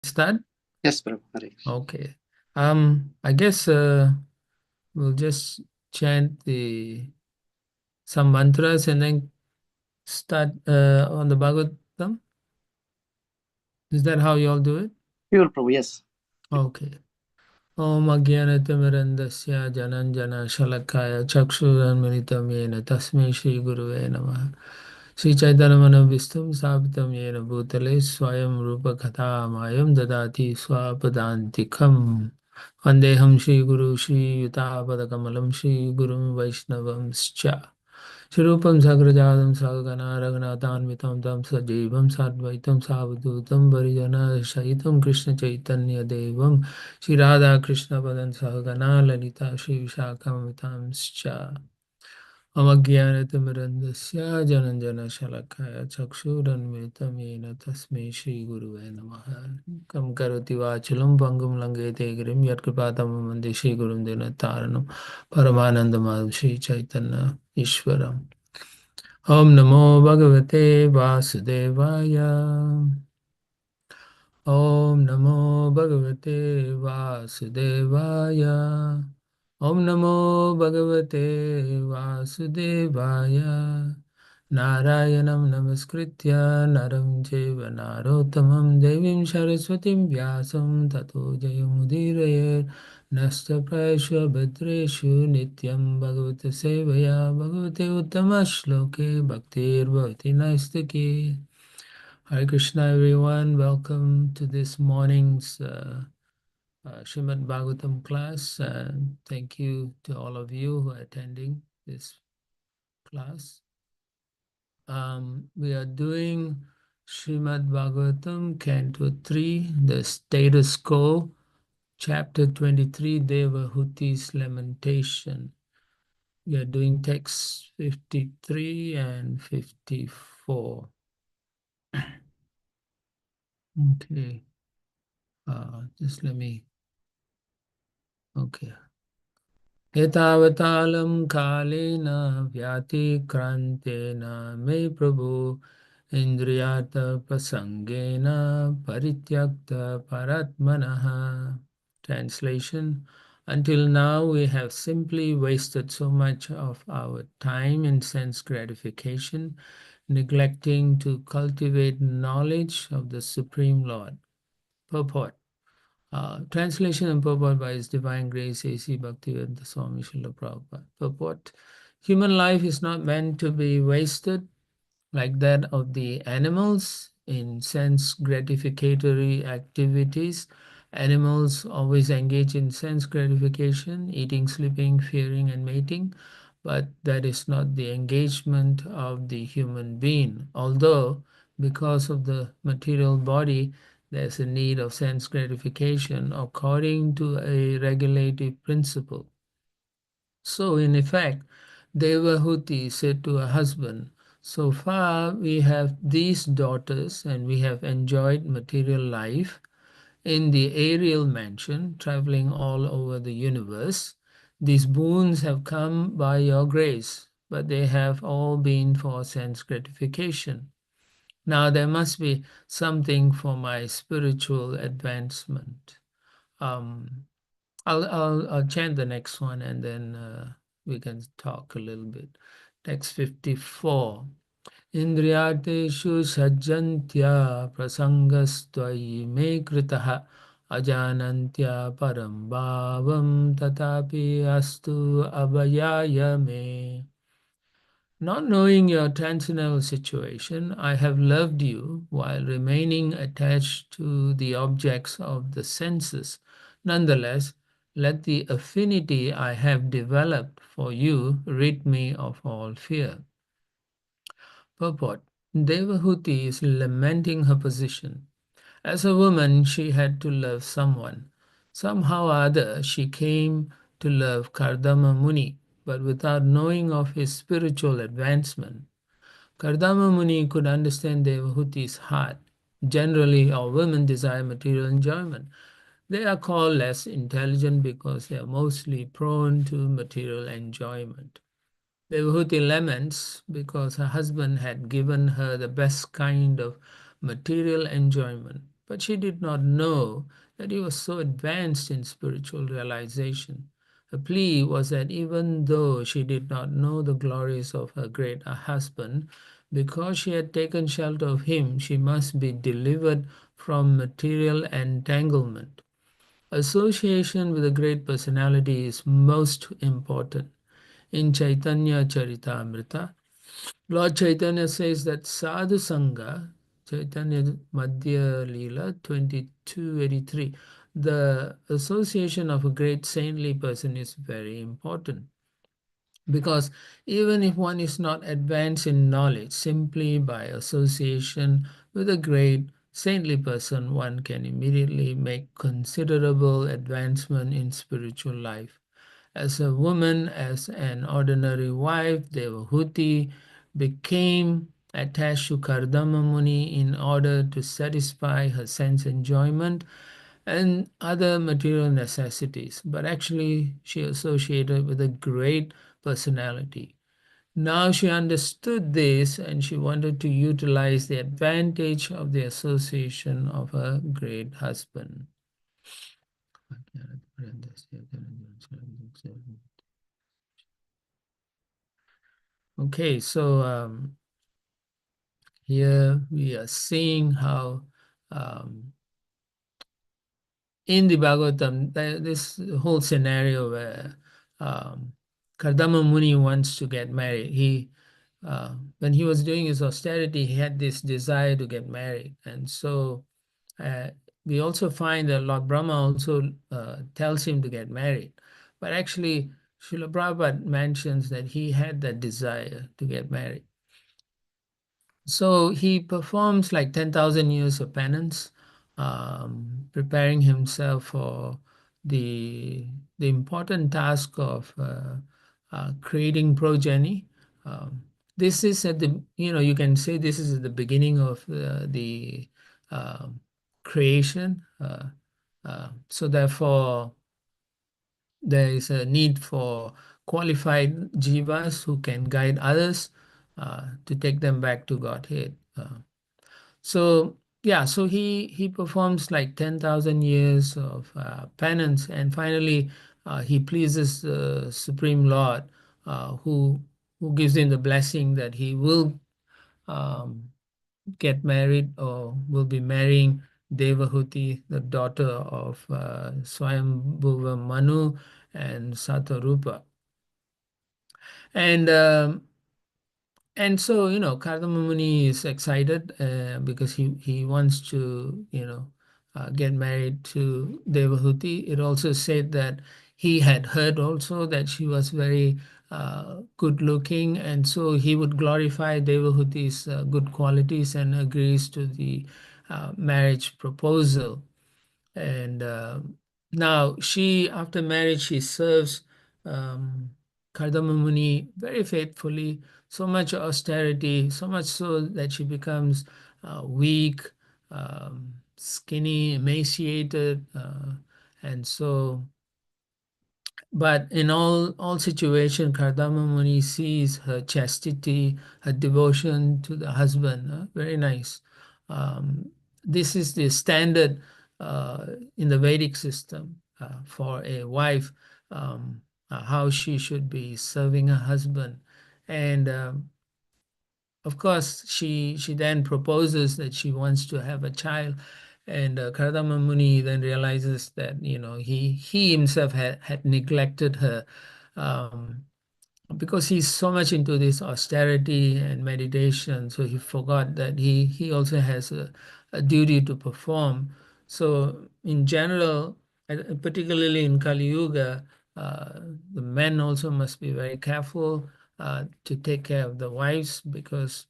Start? Yes, Prabhu. Hare Krishna. Okay. I guess we'll just chant the some mantras and then start on the Bhagavatam. Is that how you all do it? Pure Prabhu, yes. Okay. Om Agyanatimirandasya Jananjana Shalakaya Chakshuranmilitam Yena Tasmai Shri Guruve Namaha Shri Chaitanya Savitam Yena Bhutale Swayam Rupa Katha Mayam Dadati Swapadantikam Vandeham Shri Guru Shri Yutapada Kamalam Shri Gurum Vaishnavam Scha Shirupam Sagrajadam Sagana Raghunathanvitam Tam Sajivam Sadvaitam Savadutam Varijana Shahitam Krishna Chaitanya Devam Shri Radha Krishna Padan Sahagana Lalita Shri Vishakam Scha Amagyanatimirandasya Jananjana Shalakaya Chakshuranmritam Yena Tasmai Shri Guruve Namaha Kam Karoti Vachalam Pangum Langete Girim Yatkripātam Vande Shri Gurum Dinataranam Paramanandam Shri Chaitanya Ishwaram Om Namo Bhagavate Vasudevaya Om Namo Bhagavate Vasudevaya Om Namo Bhagavate Vasudevaya Narayanam Namaskritya Naram Jeva Narottamam Devim Saraswatim Vyasam Tato Jayamudirayer Nasta Prayasya Bhadreshu Nityam Bhagavata Sevaya Bhagavate Uttama Shloke Bhaktir Bhavati Naistaki. Hare Krishna, everyone. Welcome to this morning's Srimad Bhagavatam class. Thank you to all of you who are attending this class. We are doing Srimad Bhagavatam, Canto 3, the status quo, Chapter 23, Devahuti's Lamentation. We are doing texts 53 and 54. Okay. Just let me. Okay. एतावतालं कालेन व्यातिक्रान्तेन मे प्रभु इन्द्रियार्थप्रसङ्गेन परित्यक्तपरात्मनः. Translation. Until now we have simply wasted so much of our time in sense gratification, neglecting to cultivate knowledge of the Supreme Lord. Purport. Translation and purport by His Divine Grace A.C. Bhaktivedanta Swami Srila Prabhupada. Purport. Human life is not meant to be wasted like that of the animals in sense gratificatory activities. Animals always engage in sense gratification, eating, sleeping, fearing, and mating, but that is not the engagement of the human being. Although, because of the material body, there's a need of sense gratification according to a regulative principle. So, in effect, Devahuti said to her husband, so far we have these daughters and we have enjoyed material life in the aerial mansion, traveling all over the universe. These boons have come by your grace, but they have all been for sense gratification. Now there must be something for my spiritual advancement. Um, I'll chant the next one and then we can talk a little bit. Text 54. Indriyateshu sajjantya prasangastvai me kritaha ajanantya param bhavam tatapi astu abhayaya me. Not knowing your transcendental situation, I have loved you while remaining attached to the objects of the senses. Nonetheless, let the affinity I have developed for you rid me of all fear. Purport. Devahuti is lamenting her position. As a woman, she had to love someone. Somehow or other, she came to love Kardama Muni, but without knowing of his spiritual advancement. Kardama Muni could understand Devahuti's heart. Generally, all women desire material enjoyment. They are called less intelligent because they are mostly prone to material enjoyment. Devahuti laments because her husband had given her the best kind of material enjoyment, but she did not know that he was so advanced in spiritual realization. Her plea was that even though she did not know the glories of her great husband, because she had taken shelter of him, she must be delivered from material entanglement. Association with a great personality is most important. In Chaitanya Charitamrita, Lord Chaitanya says that Sadhu Sangha, Chaitanya Madhya Leela 2283, the association of a great saintly person is very important. Because even if one is not advanced in knowledge, simply by association with a great saintly person, one can immediately make considerable advancement in spiritual life. As a woman, as an ordinary wife, Devahuti became attached to Kardama Muni in order to satisfy her sense enjoyment and other material necessities, but actually she associated with a great personality. Now she understood this and she wanted to utilize the advantage of the association of her great husband. Okay, so here we are seeing how in the Bhagavatam, this whole scenario where Kardama Muni wants to get married. When he was doing his austerity, he had this desire to get married. And so we also find that Lord Brahma also tells him to get married. But actually, Srila Prabhupada mentions that he had that desire to get married. So he performs like 10,000 years of penance, preparing himself for the, the important task of creating progeny. This is at the, you can say this is at the beginning of the creation. So therefore, there is a need for qualified jivas who can guide others to take them back to Godhead. So yeah, so he performs like 10,000 years of penance, and finally he pleases the Supreme Lord, who gives him the blessing that he will um, get married or will be marrying Devahuti, the daughter of Swayambhuva Manu and Satarupa. And so, Kardama Muni is excited because he wants to, get married to Devahuti. It also said that he had heard also that she was very good looking, and so he would glorify Devahuti's good qualities and agrees to the marriage proposal. And now after marriage, she serves Kardama Muni very faithfully, so much austerity, so much so that she becomes weak, skinny, emaciated, and so. But in all situations, Kardama Muni sees her chastity, her devotion to the husband. Very nice. This is the standard in the Vedic system for a wife, how she should be serving her husband. And of course, she then proposes that she wants to have a child, and Kardama Muni then realizes that he himself had neglected her, um, because he's so much into this austerity and meditation, so he forgot that he also has a duty to perform. So in general, particularly in Kali Yuga, the men also must be very careful to take care of the wives, because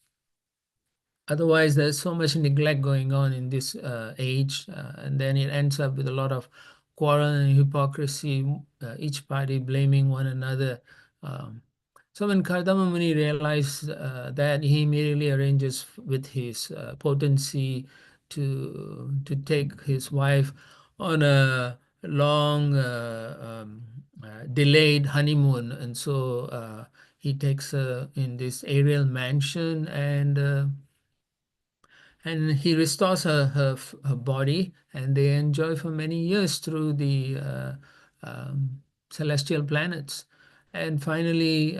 otherwise there's so much neglect going on in this age, and then it ends up with a lot of quarrel and hypocrisy, each party blaming one another. Um, so when Kardama Muni realized that, he immediately arranges with his potency to take his wife on a long delayed honeymoon. And so he takes her in this aerial mansion, and he restores her body, and they enjoy for many years through the celestial planets. And finally,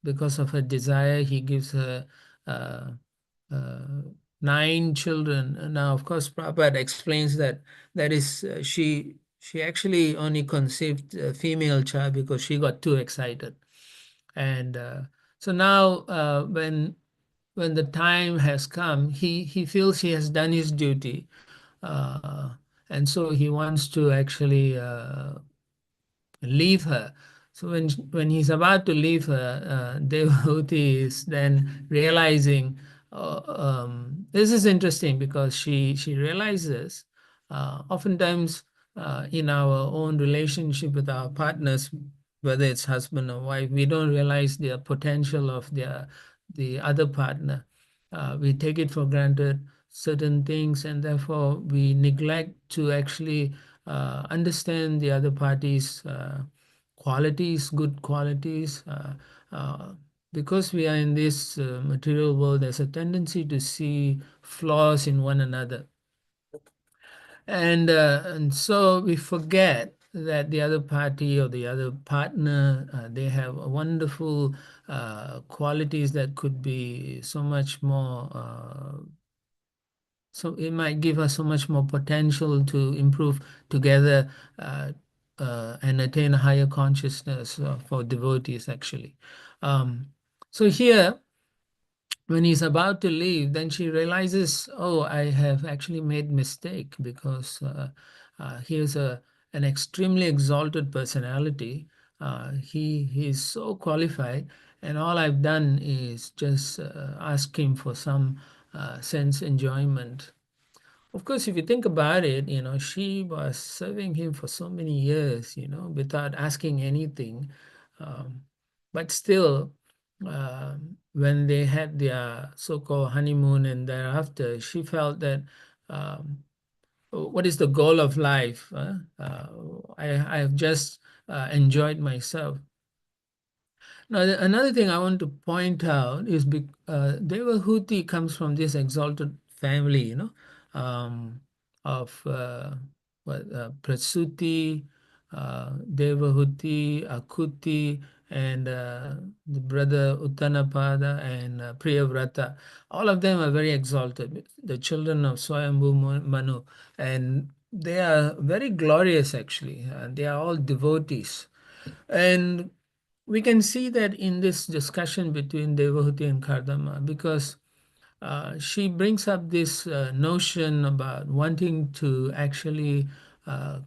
because of her desire, he gives her uh, uh, 9 children. Now, of course, Prabhupada explains that that is she actually only conceived a female child because she got too excited. And so now, when the time has come, he feels he has done his duty, uh, and so he wants to actually leave her. So when he's about to leave her, Devahuti is then realizing. This is interesting because she realizes oftentimes in our own relationship with our partners, whether it's husband or wife, we don't realize the potential of the other partner. We take it for granted certain things, and therefore we neglect to actually understand the other party's qualities, good qualities. Uh, because we are in this material world, there's a tendency to see flaws in one another. And so we forget that the other party or the other partner, they have wonderful qualities that could be so much more so it might give us so much more potential to improve together, uh, and attain a higher consciousness for devotees, actually. Um, so here, when he's about to leave, then she realizes, oh, I have actually made mistake because here's an extremely exalted personality. He's so qualified, and all I've done is just ask him for some sense enjoyment. Of course, if you think about it, she was serving him for so many years, without asking anything. Um, but still, when they had their so-called honeymoon and thereafter, she felt that, what is the goal of life? I have just enjoyed myself. Now, another thing I want to point out is Devahuti comes from this exalted family, of Prasuti, Devahuti, Akuti, and the brother Uttanapada and Priyavrata. All of them are very exalted, the children of Swayambhu Manu, and they are very glorious actually. They are all devotees. And we can see that in this discussion between Devahuti and Kardama, because she brings up this notion about wanting to actually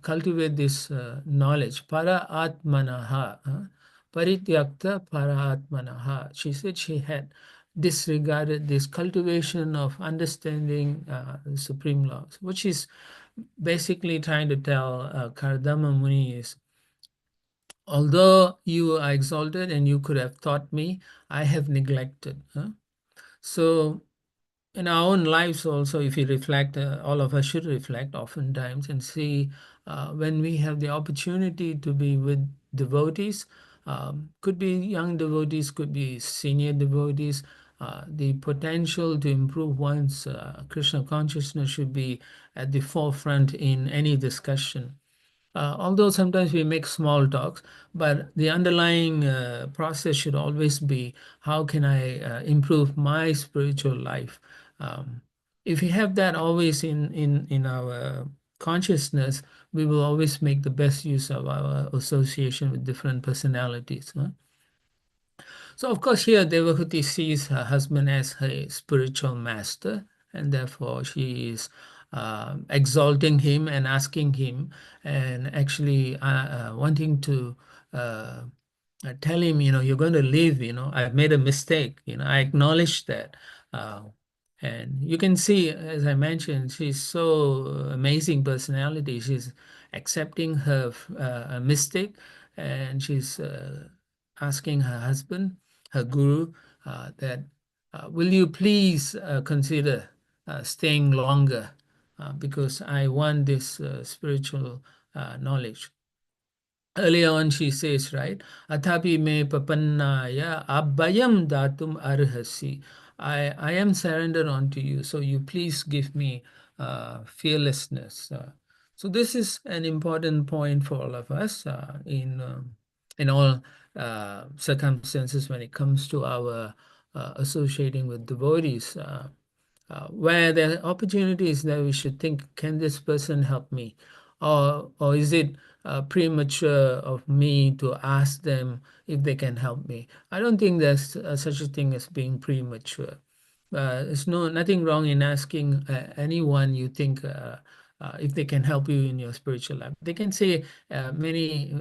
cultivate this knowledge, para atmanaha, parityakta para atmanaha. She said she had disregarded this cultivation of understanding the supreme laws. What she's basically trying to tell Kardama Muni is, although you are exalted and you could have taught me, I have neglected. So, in our own lives also, if we reflect, all of us should reflect oftentimes and see when we have the opportunity to be with devotees, could be young devotees, could be senior devotees, the potential to improve one's Krishna consciousness should be at the forefront in any discussion. Although sometimes we make small talks, but the underlying process should always be, how can I improve my spiritual life? Um, if we have that always in our consciousness, we will always make the best use of our association with different personalities. So, of course, here Devahuti sees her husband as her spiritual master, and therefore she is exalting him and asking him, and actually wanting to tell him, you're going to leave, I've made a mistake, I acknowledge that. Uh, and you can see, as I mentioned, she's so amazing personality. She's accepting her mistake, and she's asking her husband, her guru, that will you please consider staying longer, because I want this spiritual knowledge. Earlier on, she says, right, Athapi me papannaya abhayam datum arhasi. I am surrendered unto you. So you please give me fearlessness. So this is an important point for all of us in all circumstances when it comes to our associating with devotees. Where there are opportunities that we should think, can this person help me? Or is it premature of me to ask them if they can help me? I don't think there's such a thing as being premature. There's nothing wrong in asking anyone you think if they can help you in your spiritual life. They can say many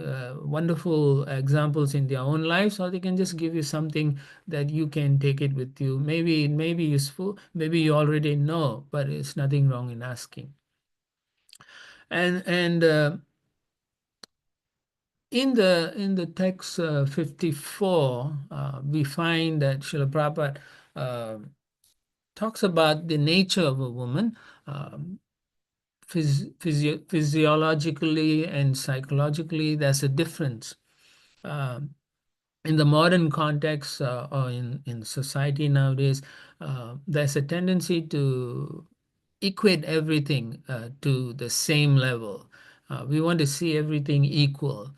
wonderful examples in their own lives, or they can just give you something that you can take it with you. Maybe it may be useful, maybe you already know, but it's nothing wrong in asking. And in the text 54, we find that Srila Prabhupada uh, talks about the nature of a woman. Um, Physiologically and psychologically, there's a difference. Um, in the modern context or in society nowadays, there's a tendency to equate everything to the same level. We want to see everything equal,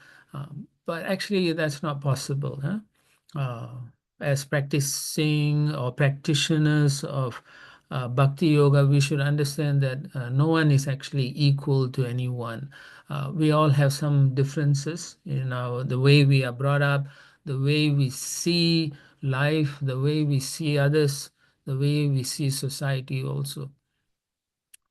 but actually that's not possible. Huh? Uh, as practicing or practitioners of bhakti yoga, we should understand that no one is actually equal to anyone. We all have some differences in the way we are brought up, the way we see life, the way we see others, the way we see society also.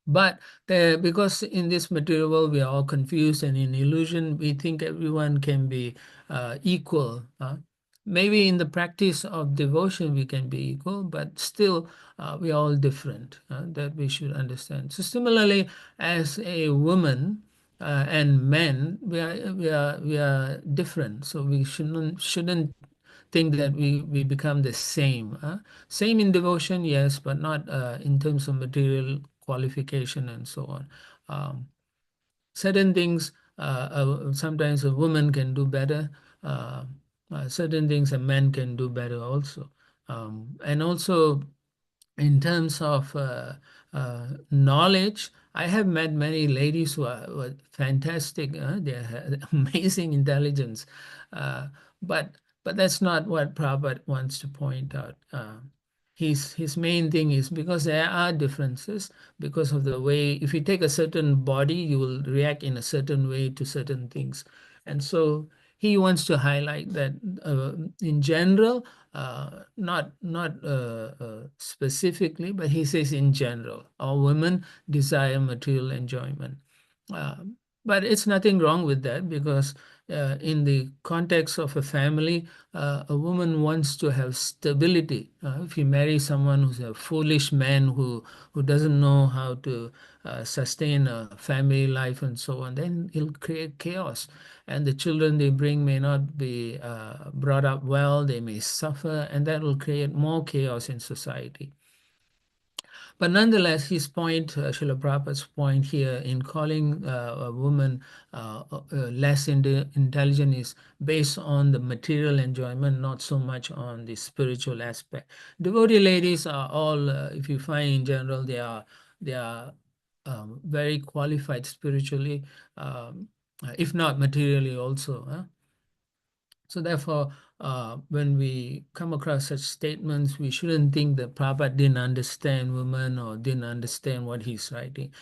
But because in this material world we are all confused and in illusion, we think everyone can be equal. Maybe in the practice of devotion we can be equal, but still we are all different. That we should understand. So similarly, as a woman and men, we are different. So we shouldn't think that we become the same. Same in devotion, yes, but not in terms of material qualification and so on. Certain things, sometimes a woman can do better. Uh, Certain things a man can do better also. And also, in terms of knowledge, I have met many ladies who are fantastic. They have amazing intelligence, uh, but but that's not what Prabhupada wants to point out. His main thing is because there are differences because of the way. If you take a certain body, you will react in a certain way to certain things, and so he wants to highlight that in general, not specifically, but he says in general, all women desire material enjoyment. Uh, but it's nothing wrong with that because in the context of a family, a woman wants to have stability. If you marry someone who's a foolish man who doesn't know how to sustain a family life and so on, then he'll create chaos. And the children they bring may not be brought up well, they may suffer, and that will create more chaos in society. But nonetheless, his point, Srila Prabhupada's point here in calling a woman less intelligent is based on the material enjoyment, not so much on the spiritual aspect. Devotee ladies are all, if you find in general, they are very qualified spiritually, if not materially also. Huh? So therefore, when we come across such statements, we shouldn't think that Prabhupada didn't understand women or didn't understand what he's writing.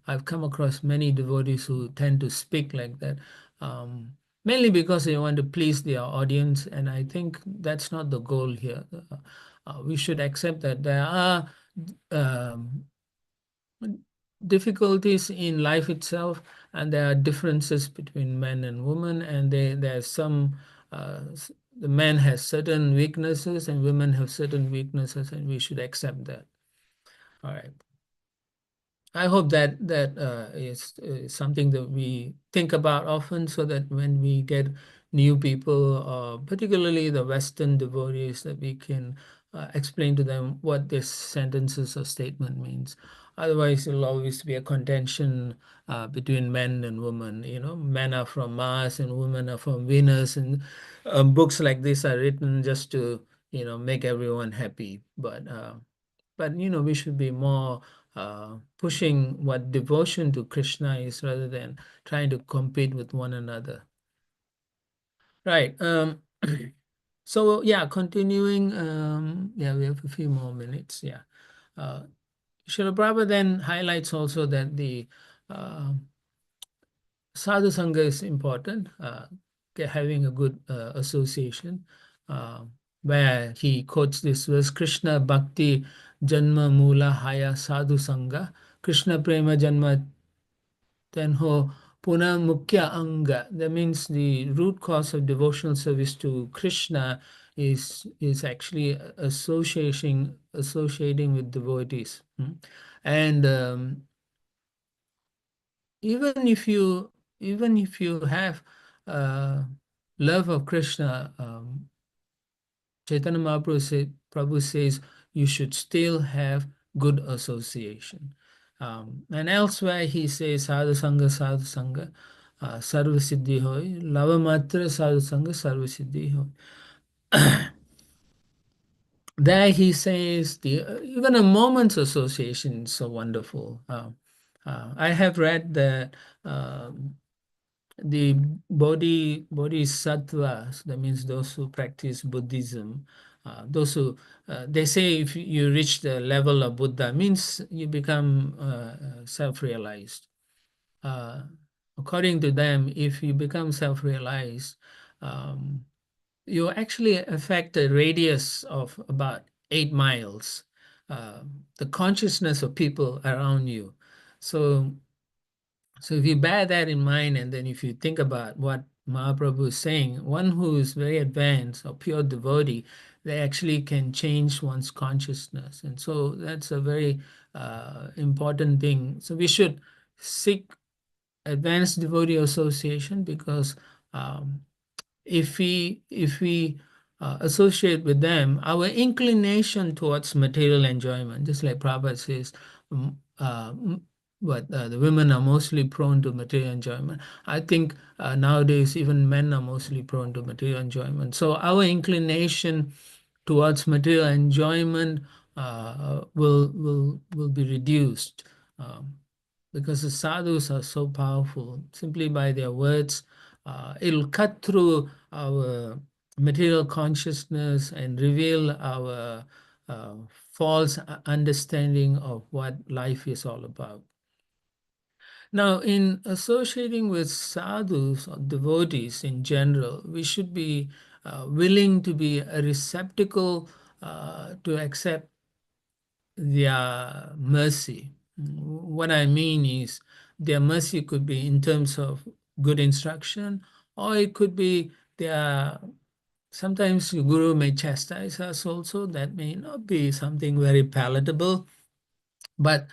I've come across many devotees who tend to speak like that, mainly because they want to please their audience, and I think that's not the goal here. We should accept that there are um, difficulties in life itself, and there are differences between men and women, and there's some the man has certain weaknesses and women have certain weaknesses, and we should accept that. All right. I hope that is something that we think about often, so that when we get new people, particularly the Western devotees, that we can explain to them what this sentences or statement means. Otherwise, it'll always be a contention between men and women. You know, men are from Mars and women are from Venus, and books like this are written just to make everyone happy. But we should be more pushing what devotion to Krishna is rather than trying to compete with one another. Right. So yeah, continuing. Yeah, we have a few more minutes. Yeah. Srila Prabhupada then highlights also that the uh, sadhu sangha is important, having a good association, uh, where he quotes this verse: Krishna Bhakti Janma Mula Haya Sadhu Sangha, Krishna Prema Janma Tenho Puna Mukhya Anga. That means the root cause of devotional service to Krishna is actually associating with devotees. And even if you have uh, love of Krishna, Chaitanya Prabhu says you should still have good association. And elsewhere he says sadhu sangha, sarva siddhi hoy, lava matra sadhu sangha, sarva siddhi hoy. There he says even a moment's association is so wonderful. I have read that the bodhisattvas, that means those who practice Buddhism, those who they say if you reach the level of Buddha, means you become self-realized. According to them, if you become self-realized, um, you actually affect a radius of about 8 miles, uh, the consciousness of people around you. So if you bear that in mind, and then if you think about what Mahaprabhu is saying, one who is very advanced or pure devotee, they actually can change one's consciousness. And so that's a very important thing. So we should seek advanced devotee association, because um, if we associate with them, our inclination towards material enjoyment, just like Prabhupada says, but the women are mostly prone to material enjoyment. I think nowadays even men are mostly prone to material enjoyment. So our inclination towards material enjoyment will be reduced. Because the sadhus are so powerful. Simply by their words, it'll cut through our material consciousness and reveal our false understanding of what life is all about. Now, in associating with sadhus or devotees in general, we should be willing to be a receptacle to accept their mercy. What I mean is, their mercy could be in terms of good instruction, or it could be their sometimes the guru may chastise us also. That may not be something very palatable, but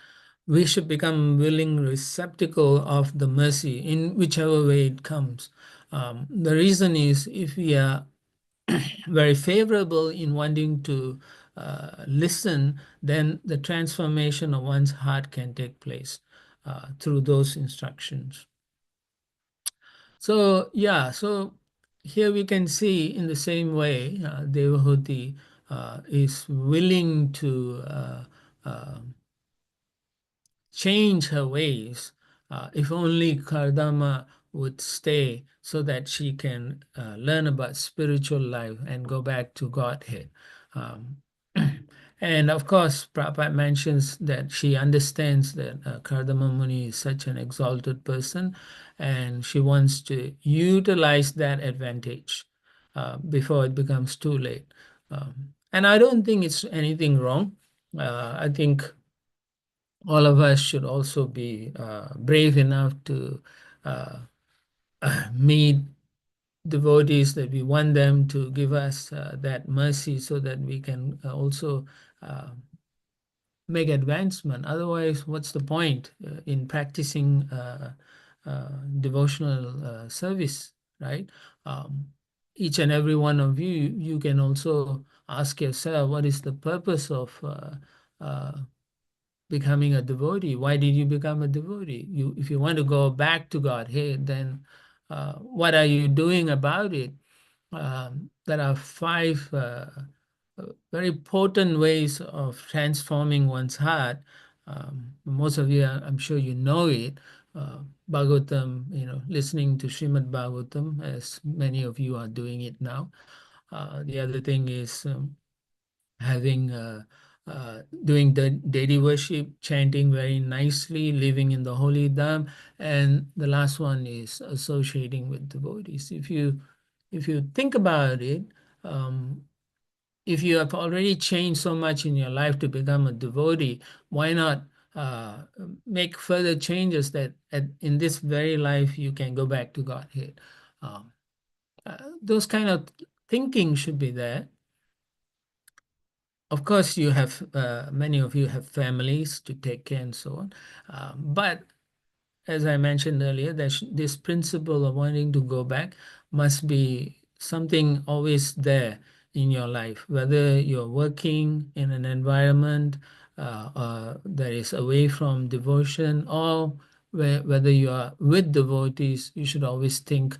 we should become willing receptacle of the mercy in whichever way it comes. The reason is, if we are very favorable in wanting to listen, then the transformation of one's heart can take place through those instructions. So, yeah, so here we can see in the same way, Devahuti is willing to change her ways, if only Kardama would stay so that she can learn about spiritual life and go back to Godhead. Um, and of course, Prabhupada mentions that she understands that Kardama Muni is such an exalted person, and she wants to utilize that advantage before it becomes too late. And I don't think it's anything wrong. I think all of us should also be brave enough to uh, meet devotees that we want them to give us that mercy, so that we can also uh, make advancement. Otherwise, what's the point in practicing devotional service, right? Um, each and every one of you can also ask yourself, what is the purpose of becoming a devotee? Why did you become a devotee? If you want to go back to Godhead, then what are you doing about it? There are five very potent ways of transforming one's heart. Most of you, I'm sure you know it. Bhagavatam, listening to Srimad Bhagavatam, as many of you are doing it now. The other thing is having doing the daily worship, chanting very nicely, living in the holy dham, and the last one is associating with devotees. If you think about it, if you have already changed so much in your life to become a devotee, why not make further changes that in this very life you can go back to Godhead? Those kind of thinking should be there. Of course, you have many of you have families to take care and so on, but as I mentioned earlier, this principle of wanting to go back must be something always there in your life, whether you're working in an environment that is away from devotion, or whether you are with devotees. You should always think,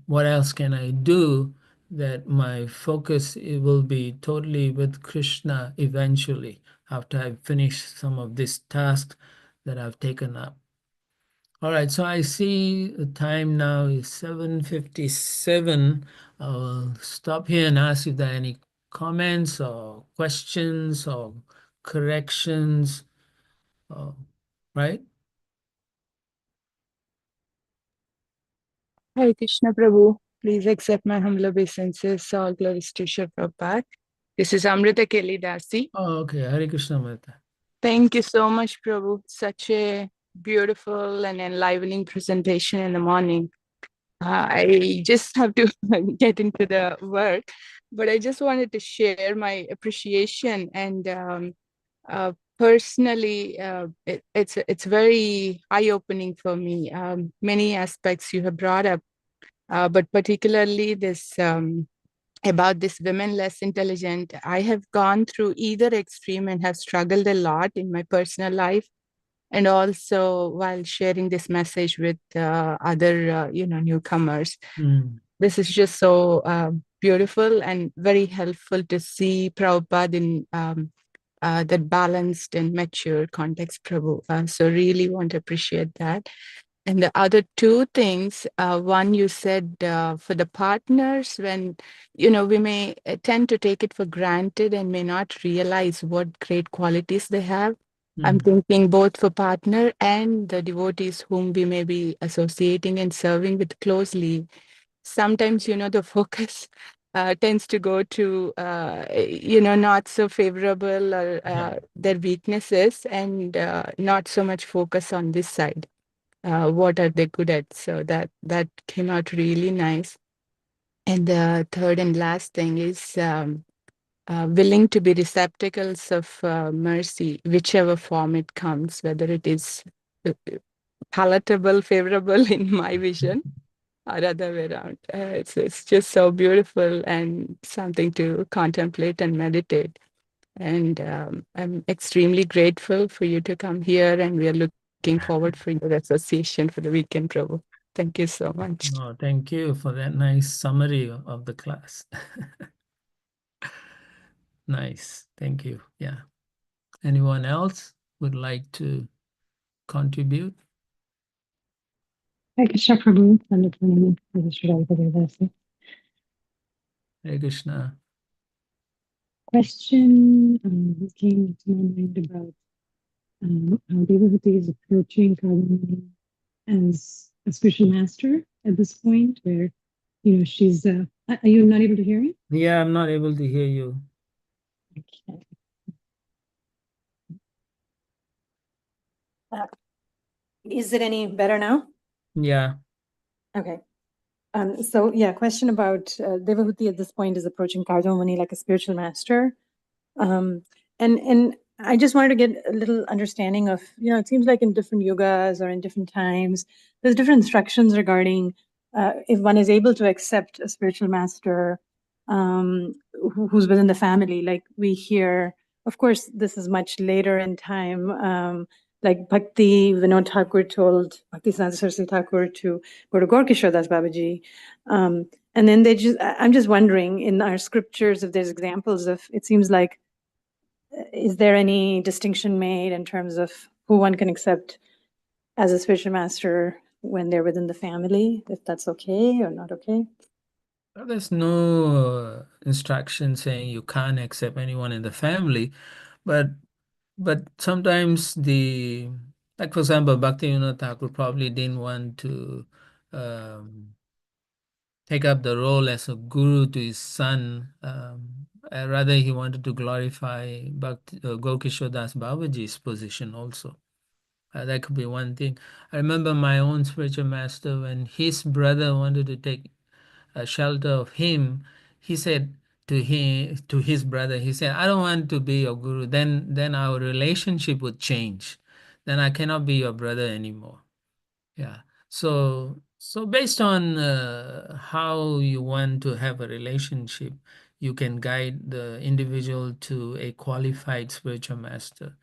what else can I do that my focus it will be totally with Krishna eventually, after I've finished some of this task that I've taken up. All right, so I see the time now is 7:57. I'll stop here and ask if there are any comments or questions or corrections, right? Hare Krishna Prabhu, please accept my humble obeisances. All glories to Shri Prabhupada. This is Amrita Kelly Dasi. Oh, okay. Hare Krishna, Mata. Thank you so much, Prabhu. Such a beautiful and enlivening presentation in the morning. I just have to get into the work, but I just wanted to share my appreciation and personally, it's very eye-opening for me. Many aspects you have brought up, but particularly this about this women less intelligent. I have gone through either extreme and have struggled a lot in my personal life, and also while sharing this message with other newcomers. This is just so beautiful and very helpful to see Prabhupada in that balanced and mature context, Prabhu. So really want to appreciate that. And the other two things, one you said for the partners, when, we may tend to take it for granted and may not realize what great qualities they have. I'm thinking both for partner and the devotees whom we may be associating and serving with closely. Sometimes, the focus tends to go to, not so favorable or their weaknesses, and not so much focus on this side. What are they good at? So that came out really nice. And the third and last thing is willing to be receptacles of mercy, whichever form it comes, whether it is palatable, favorable in my vision, or other way around. It's just so beautiful and something to contemplate and meditate. And I'm extremely grateful for you to come here, and we are looking forward for your association for the weekend, Prabhu. Thank you so much. Oh, thank you for that nice summary of the class. Nice. Thank you. Yeah. Anyone else would like to contribute? Hare Krishna Prabhu, Hare Krishna. Question came to my mind about how Devavati is approaching Kavamani as a spiritual master at this point, where she's. Are you not able to hear me? Yeah, I'm not able to hear you. Okay. Is it any better now? Yeah. Okay. So yeah, question about Devahuti at this point is approaching Kardamani like a spiritual master. And I just wanted to get a little understanding of, it seems like in different yugas or in different times, there's different instructions regarding if one is able to accept a spiritual master who's within the family. Like we hear, of course, this is much later in time, like Bhakti Vinod Thakur told Bhakti Siddhanta Saraswati Thakur to go to Gaur Kishore Das Babaji. And And then I'm just wondering, in our scriptures, if there's examples of, it seems like, is there any distinction made in terms of who one can accept as a spiritual master when they're within the family, if that's okay or not okay? There's no instruction saying you can't accept anyone in the family, but sometimes like for example, Bhaktivinoda Thakur probably didn't want to um, take up the role as a guru to his son. Rather, he wanted to glorify Gokishore Das Babaji's position also. That could be one thing. I remember my own spiritual master, when his brother wanted to take a shelter of him, he said to his brother, he said, "I don't want to be your guru. Then our relationship would change. Then I cannot be your brother anymore." Yeah. So based on how you want to have a relationship, you can guide the individual to a qualified spiritual master.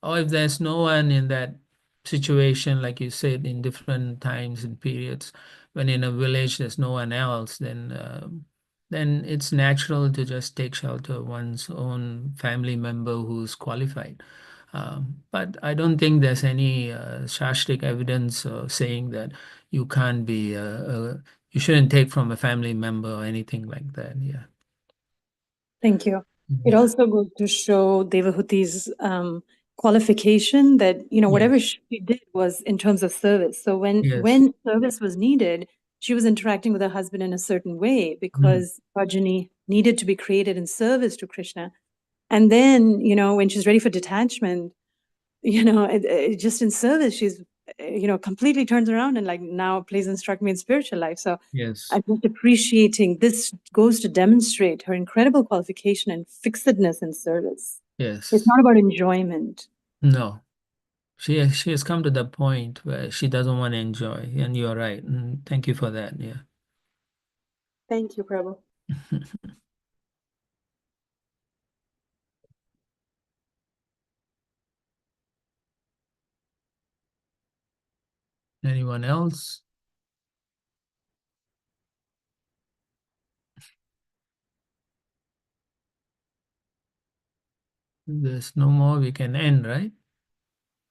Or if there's no one in that situation, like you said, in different times and periods, when in a village there's no one else, then it's natural to just take shelter of one's own family member who's qualified. But I don't think there's any Shastric evidence saying that you can't be, you shouldn't take from a family member or anything like that. Yeah. Thank you. It Yeah. also goes to show Devahuti's qualification that, whatever Yes. she did was in terms of service. So when Yes. service was needed, she was interacting with her husband in a certain way because progeny needed to be created in service to Krishna. And then, when she's ready for detachment, just in service, she's, completely turns around and like now please instruct me in spiritual life. So Yes. I'm just appreciating this goes to demonstrate her incredible qualification and fixedness in service. Yes. It's not about enjoyment. No. She has come to the point where she doesn't want to enjoy, and you're right. Thank you for that. Yeah. Thank you, Prabhu. Anyone else? If there's no more, we can end, right?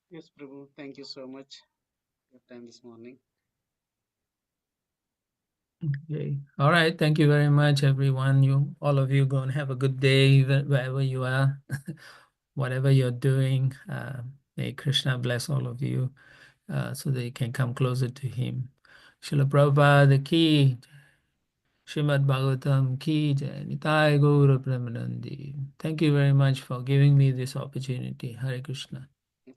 Yes, Prabhu. Thank you so much for your time this morning. Okay. All right. Thank you very much, everyone. All of you, go and have a good day wherever you are, whatever you're doing. May Krishna bless all of you so that you can come closer to Him. Srila Prabhupada ki, Srimad Bhagavatam ki, jai, Nitai Gaura Premanandi. Thank you very much for giving me this opportunity. Hare Krishna.